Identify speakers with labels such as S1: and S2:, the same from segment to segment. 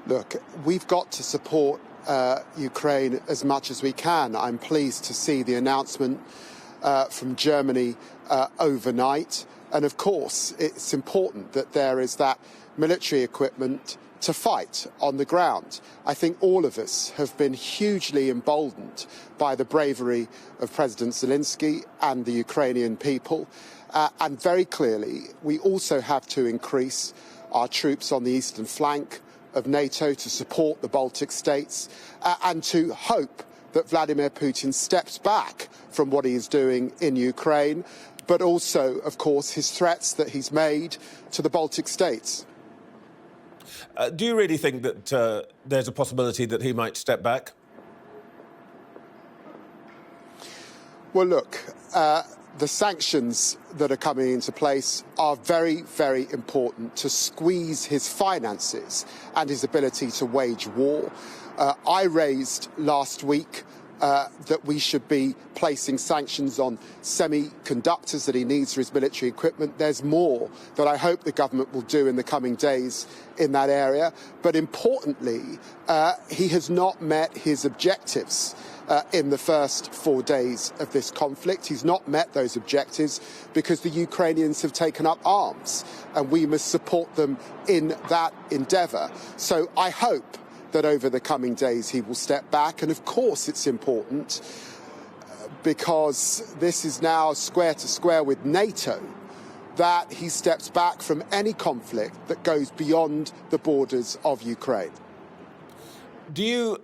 S1: Look, we've got to support Ukraine as much as we can. I'm pleased to see the announcement from Germany overnight. And of course, it's important that there is that military equipment to fight on the ground. I think all of us have been hugely emboldened by the bravery of President Zelensky and the Ukrainian people. And very clearly, we also have to increase our troops on the eastern flank of NATO to support the Baltic states and to hope that Vladimir Putin steps back from what he is doing in Ukraine, but also, of course, his threats that he's made to the Baltic states.
S2: Do you really think that there's a possibility that he might step back?
S1: Well, look, the sanctions that are coming into place are very, very important to squeeze his finances and his ability to wage war. I raised last week that we should be placing sanctions on semiconductors that he needs for his military equipment. There's more that I hope the government will do in the coming days in that area. But importantly, he has not met his objectives in the first 4 days of this conflict. He's not met those objectives because the Ukrainians have taken up arms, and we must support them in that endeavour. So I hope that over the coming days he will step back. And of course it's important because this is now square to square with NATO, that he steps back from any conflict that goes beyond the borders of Ukraine.
S2: Do you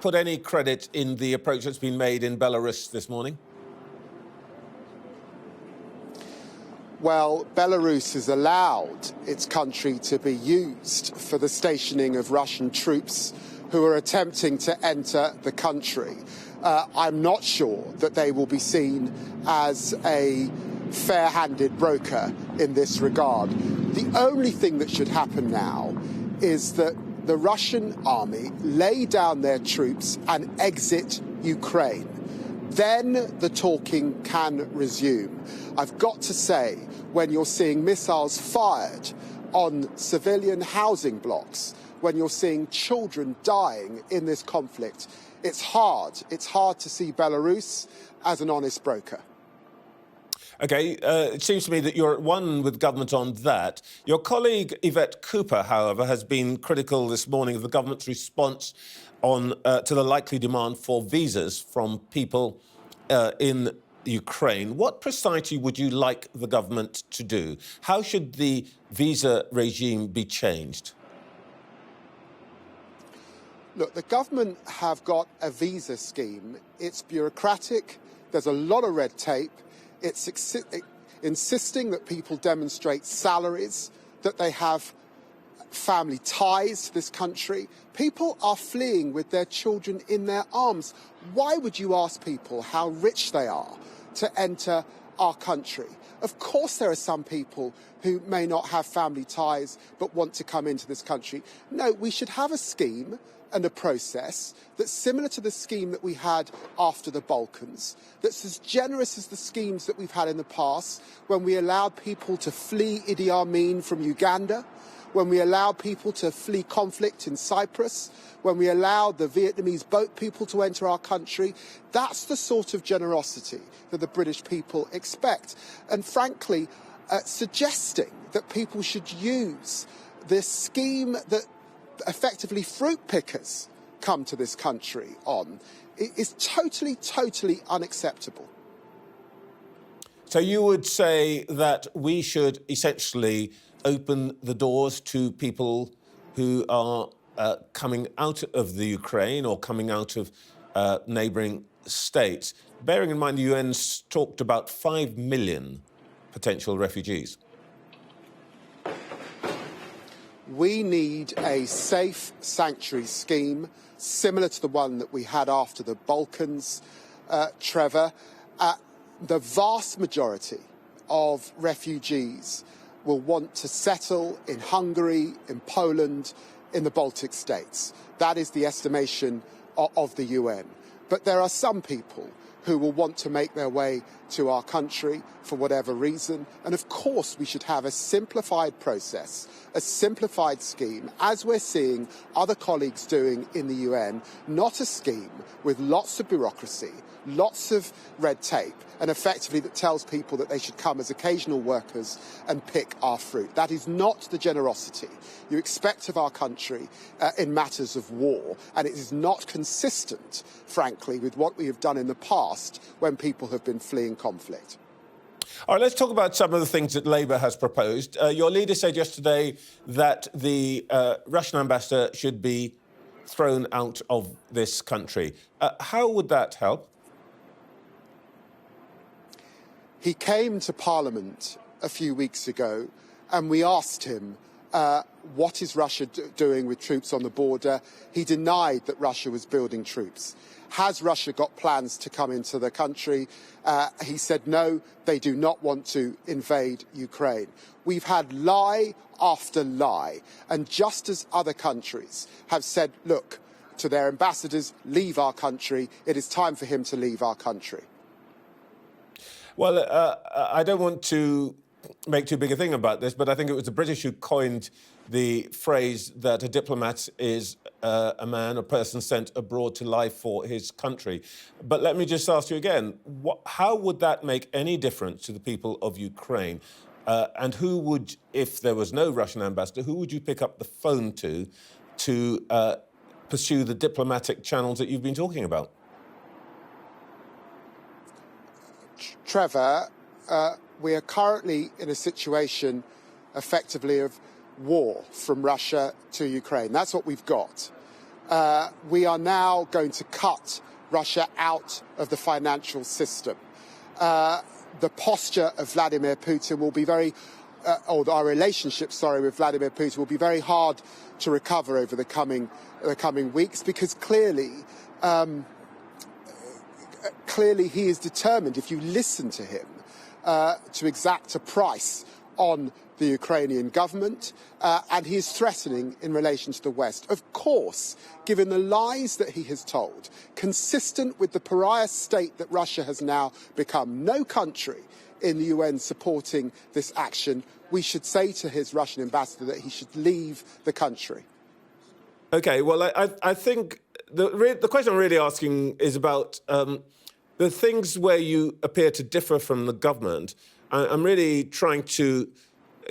S2: put any credit in the approach that's been made in Belarus this morning?
S1: Well, Belarus has allowed its country to be used for the stationing of Russian troops who are attempting to enter the country. I'm not sure that they will be seen as a fair-handed broker in this regard. The only thing that should happen now is that the Russian army lay down their troops and exit Ukraine. Then the talking can resume. I've got to say, when you're seeing missiles fired on civilian housing blocks, when you're seeing children dying in this conflict, it's hard. It's hard to see Belarus as an honest broker.
S2: OK, it seems to me that you're at one with government on that. Your colleague Yvette Cooper, however, has been critical this morning of the government's response on to the likely demand for visas from people in Ukraine. What precisely would you like the government to do? How should the visa regime be changed?
S1: Look, the government have got a visa scheme. It's bureaucratic. There's a lot of red tape. It's insisting that people demonstrate salaries, that they have family ties to this country. People are fleeing with their children in their arms. Why would you ask people how rich they are to enter our country? Of course there are some people who may not have family ties but want to come into this country. No, we should have a scheme and a process that's similar to the scheme that we had after the Balkans, that's as generous as the schemes that we've had in the past when we allowed people to flee Idi Amin from Uganda, when we allowed people to flee conflict in Cyprus, when we allowed the Vietnamese boat people to enter our country. That's the sort of generosity that the British people expect. And frankly, suggesting that people should use this scheme that effectively fruit pickers come to this country on is totally, totally unacceptable.
S2: So you would say that we should essentially open the doors to people who are coming out of the Ukraine or coming out of neighbouring states, bearing in mind the UN's talked about 5 million potential refugees?
S1: We need a safe sanctuary scheme similar to the one that we had after the Balkans, Trevor. The vast majority of refugees will want to settle in Hungary, in Poland, in the Baltic states. That is the estimation of the UN. But there are some people who will want to make their way to our country for whatever reason. And of course, we should have a simplified process, a simplified scheme, as we're seeing other colleagues doing in the UN, not a scheme with lots of bureaucracy, lots of red tape, and effectively that tells people that they should come as occasional workers and pick our fruit. That is not the generosity you expect of our country in matters of war, and it is not consistent, frankly, with what we have done in the past when people have been fleeing conflict.
S2: All right, let's talk about some of the things that Labour has proposed. Your leader said yesterday that the Russian ambassador should be thrown out of this country. How would that help?
S1: He came to Parliament a few weeks ago and we asked him, what is Russia doing with troops on the border? He denied that Russia was building troops. Has Russia got plans to come into the country? He said, no, they do not want to invade Ukraine. We've had lie after lie. And just as other countries have said, look, to their ambassadors, leave our country, it is time for him to leave our country.
S2: Well, I don't want to make too big a thing about this, but I think it was the British who coined the phrase that a diplomat is a man or person sent abroad to lie for his country. But let me just ask you again, how would that make any difference to the people of Ukraine? And who would, if there was no Russian ambassador, who would you pick up the phone to pursue the diplomatic channels that you've been talking about?
S1: Trevor, we are currently in a situation, effectively, of war from Russia to Ukraine. That's what we've got. We are now going to cut Russia out of the financial system. The posture of Vladimir Putin will be or our relationship, with Vladimir Putin will be very hard to recover over the coming weeks, because clearly he is determined, if you listen to him, to exact a price on the Ukrainian government, and he is threatening in relation to the West. Of course, given the lies that he has told, consistent with the pariah state that Russia has now become, no country in the UN supporting this action, we should say to his Russian ambassador that he should leave the country.
S2: OK, well, I think the question I'm really asking is about the things where you appear to differ from the government. I'm really trying to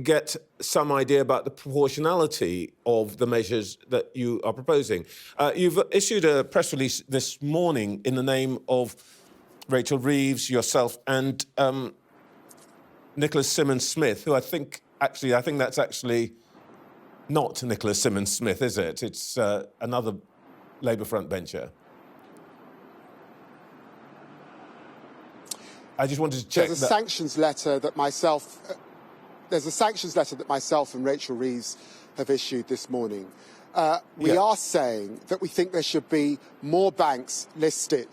S2: get some idea about the proportionality of the measures that you are proposing. You've issued a press release this morning in the name of Rachel Reeves, yourself, and Nicholas Simmons-Smith, who I think that's actually not Nicholas Simmons-Smith, is it? It's another Labour frontbencher. I just wanted to check.
S1: There's a sanctions letter that myself and Rachel Reeves have issued this morning. We are saying that we think there should be more banks listed.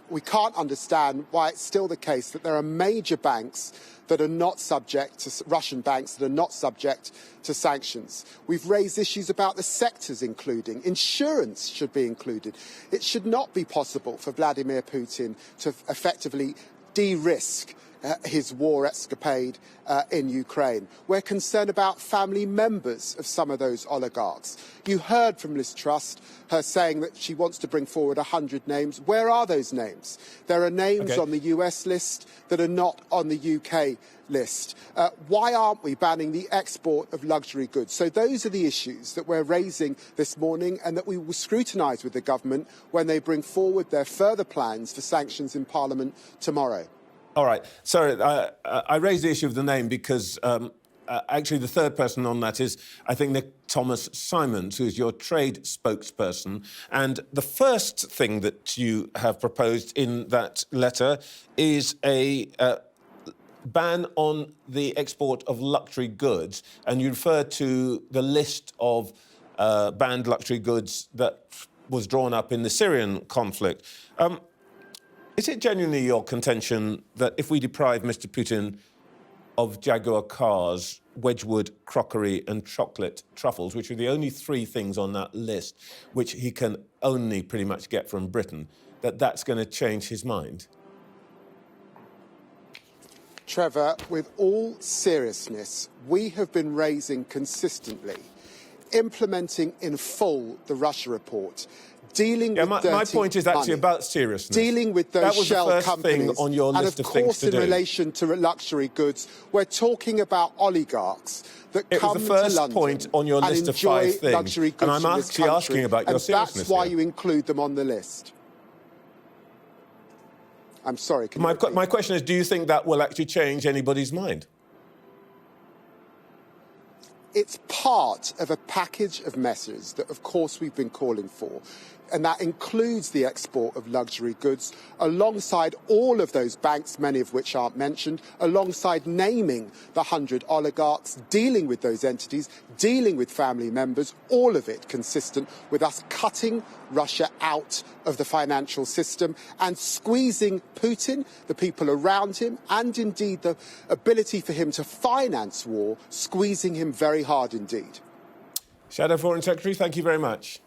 S1: We can't understand why it's still the case that there are major banks that are not subject to Russian banks that are not subject to sanctions. We've raised issues about the sectors including. Insurance should be included. It should not be possible for Vladimir Putin to effectively de-risk his war escapade in Ukraine. We're concerned about family members of some of those oligarchs. You heard from Liz Truss, her saying that she wants to bring forward 100 names. Where are those names? There are names on the US list that are not on the UK list. Why aren't we banning the export of luxury goods? So those are the issues that we're raising this morning and that we will scrutinise with the government when they bring forward their further plans for sanctions in Parliament tomorrow.
S2: All right. Sorry, I raised the issue of the name because actually the third person on that is, I think, Nick Thomas Simons, who's your trade spokesperson. And the first thing that you have proposed in that letter is a ban on the export of luxury goods. And you refer to the list of banned luxury goods that was drawn up in the Syrian conflict. Is it genuinely your contention that if we deprive Mr. Putin of Jaguar cars, Wedgwood crockery and chocolate truffles, which are the only three things on that list which he can only pretty much get from Britain, that that's going to change his mind?
S1: Trevor, with all seriousness, we have been raising consistently, implementing in full the Russia report, dealing with dirty
S2: my point is actually
S1: money,
S2: about seriousness.
S1: dealing with those shell
S2: that was the first
S1: companies,
S2: thing on your list
S1: and
S2: of things to do.
S1: in relation to luxury goods, we're talking about oligarchs that come to London.
S2: It was the first point on your list of 5 things,
S1: luxury goods
S2: and I'm actually asking about your seriousness.
S1: That's why you include them on the list. I'm sorry.
S2: My question is, do you think that will actually change anybody's mind?
S1: It's part of a package of measures that, of course, we've been calling for. And that includes the export of luxury goods alongside all of those banks, many of which aren't mentioned, alongside naming the 100 oligarchs, dealing with those entities, dealing with family members, all of it consistent with us cutting Russia out of the financial system and squeezing Putin, the people around him, and indeed the ability for him to finance war, squeezing him very hard indeed.
S2: Shadow Foreign Secretary, thank you very much.